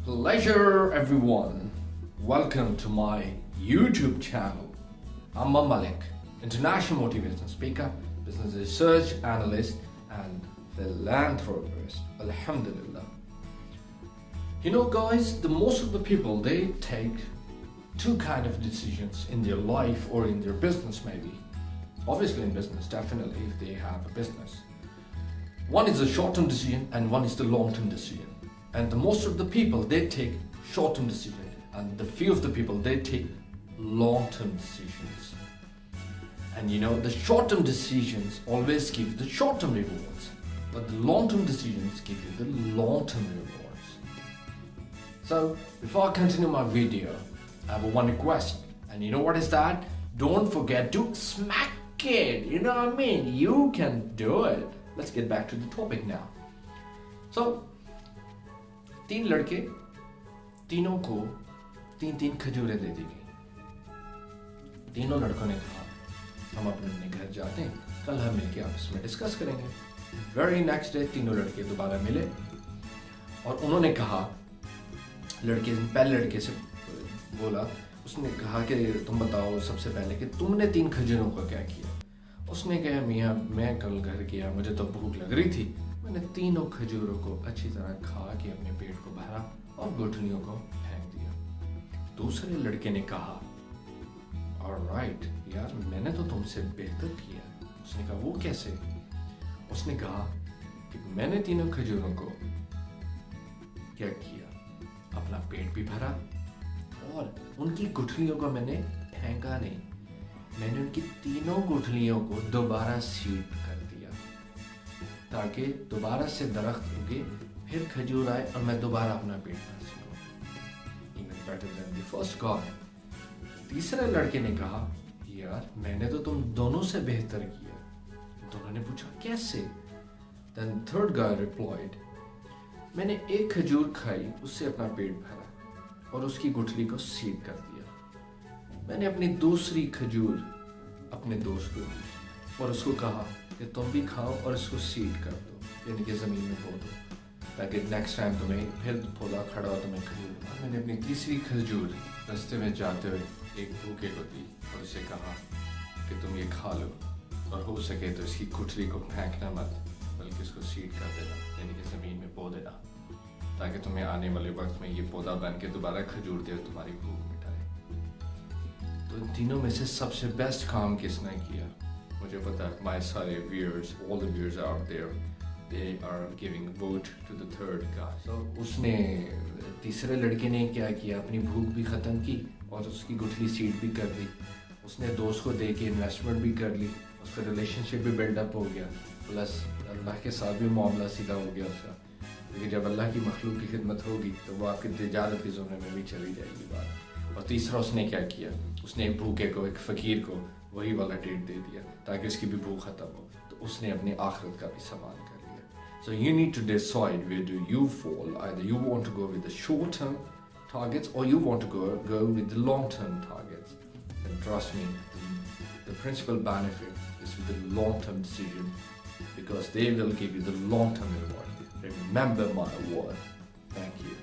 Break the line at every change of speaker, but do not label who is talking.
Pleasure everyone. Welcome to my YouTube channel. I'm Malik, international motivational speaker, business research analyst and philanthropist. Alhamdulillah. You know guys, the most of the people they take two kind of decisions in their life or in their business maybe. Obviously in business, definitely if they have a business. One is a short-term decision and one is the long-term decision. And the most of the people they take short-term decisions and the few of the people they take long-term decisions. And you know, the short-term decisions always give the short-term rewards, but the long-term decisions give you the long-term rewards. So before I continue my video, I have one request, and you know what is that? Don't forget to smack it. You know what I mean? You can do it. Let's get back to the topic now. So तीन लड़के, तीनों को तीन तीन खजूरें दे दी गई। तीनों लड़कों ने कहा हम अपने घर जाते हैं, कल हम मिलके आपस में डिस्कस करेंगे। वेरी नेक्स्ट डे तीनों लड़के दोबारा मिले और उन्होंने कहा, पहले लड़के से बोला, उसने कहा कि तुम बताओ सबसे पहले कि तुमने तीन खजूरों का क्या किया। उसने कहा मियाँ मैं कल घर गया, मुझे तो भूख लग रही थी, मैंने तीनों खजूरों को अच्छी तरह खा के अपने पेट को भरा और गुठलियों को फेंक दिया। दूसरे लड़के ने कहा ऑलराइट यार, मैंने तो तुमसे बेहतर किया। उसने कहा वो कैसे? उसने कहा कि मैंने तीनों खजूरों को क्या किया, अपना पेट भी भरा और उनकी गुठलियों को मैंने फेंका नहीं, मैंने उनकी तीनों गुठलियों को दोबारा सीड कर दिया ताकि दोबारा से दरख्त उगे, फिर खजूर आए और मैं दोबारा अपना पेट भर सकूं। Even better than the first God. तीसरे लड़के ने कहा यार मैंने तो तुम दोनों से बेहतर किया। दोनों ने पूछा कैसे? Then third guy replied, मैंने एक खजूर खाई, उससे अपना पेट भरा और उसकी गुठली को सीड कर दिया। मैंने अपनी दूसरी खजूर अपने दोस्त को दी और उसको कहा कि तुम भी खाओ और इसको सीड कर दो, यानी कि ज़मीन में बो दो, ताकि नेक्स्ट टाइम तुम्हें फिर पौधा खड़ा हो तुम्हें खजूर। और मैंने अपनी तीसरी खजूर रास्ते में जाते हुए एक भूखे को दी और उसे कहा कि तुम ये खा लो और हो सके तो इसकी गुठली को फेंकना मत, बल्कि इसको सीड कर देना, यानी कि ज़मीन में बो देना, ताकि तुम्हें आने वाले वक्त में ये पौधा बन के दोबारा खजूर दे और तुम्हारी भूख मिटाए। तो इन तीनों में से सबसे बेस्ट काम किसने किया? मुझे पता है my सारे viewers, all the viewers out there, they are giving vote to the third guy. So उसने तीसरे लड़के ने क्या किया, अपनी भूख भी ख़त्म की और उसकी गुठली सीड भी कर दी। उसने दोस्त को दे के इन्वेस्टमेंट भी कर ली, उसका रिलेशनशिप भी बिल्डअप हो गया, प्लस अल्लाह के साथ भी मामला सीधा हो गया उसका, क्योंकि जब अल्लाह की मखलूक की खिदमत होगी तो वो आपकी तिजारत की ज़ोन में भी चली जाएगी बात। और तीसरा उसने क्या किया, उसने एक भूखे को, एक फ़कीर को वही वाला डेट दे दिया ताकि उसकी भी भूख ख़त्म हो, तो उसने अपनी आखिरत का भी सामान कर लिया। So you need to decide where do you fall. Either you want to go with the short-term targets or you want to go with the long-term targets. And trust me, the principal benefit is with the long-term decision because they will give you the long-term reward. Remember my word. Thank you.